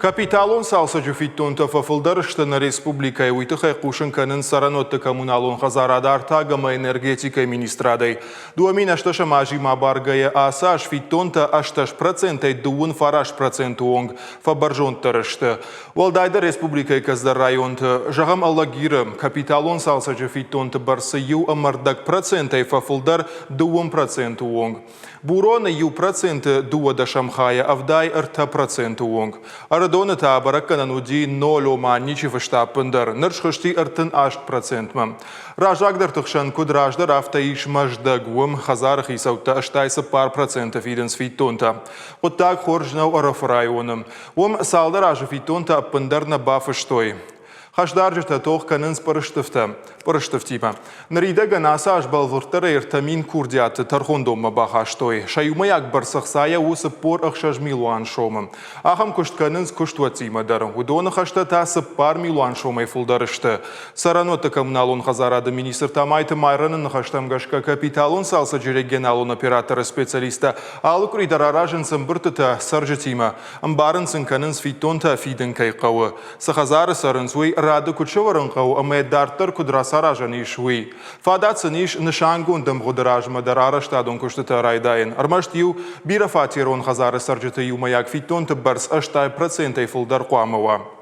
Капиталон салсаджу фиттонта фафылдарыштына республикай уйтыхай кушынканын саранотты коммуналон хазарадар тагама энергетика министрадай. Дуамин ашташа мажима баргая асаш фиттонта ашташ процентай дуун фараш проценту онг фабаржонтарышты. Валдайда республикай каздар районты жағам аллагирым капиталон салсаджу фиттонта барсы ю амардак процентай фафылдар дуун проценту онг. Бурона ю проценты дуада шамхая авдай арта проценту онг. Арадона та бараккана нуди 0,0 ныршхышти артын 8%. Ражагдар тықшан куд раждар автаиш маждагуым хазарах исаута аштайсы пар процентов иденс фиттонта. Вот так хоржнау араф районым. Салда ража фиттонта аппындар на бафыштой. Хашдаржыта тоқ канынс парыштыфтипа. Нарида ганаса ажбалвыртара иртамин курдиаты тархондома бахаштой. Шаюмаяк барсақсая усы пор ақшаж милуан шомым. Ахам күшт канынс күштуатимадар. Удоны хашта тасы пар милуан шомай фулдарышты. Сараноты коммуналон хазарады министр тамайты майранын хаштамгашка капиталон салса регионалон операторы специалиста. Алы күридар аражынсын біртіті саржытима. Амбарынсын канынс фиттонта фидін кайқауы. Сахазары сарынсуй рады кучеварынқау амайдартар кудрасаражаны ишуи. Фадатсын иш нышангундым гудыражмадар араштадон куштыта райдайын. Армаштию бира фатирон хазары саржыты юмаяк фиттонты барс аштай процентай фулдар қуамыва.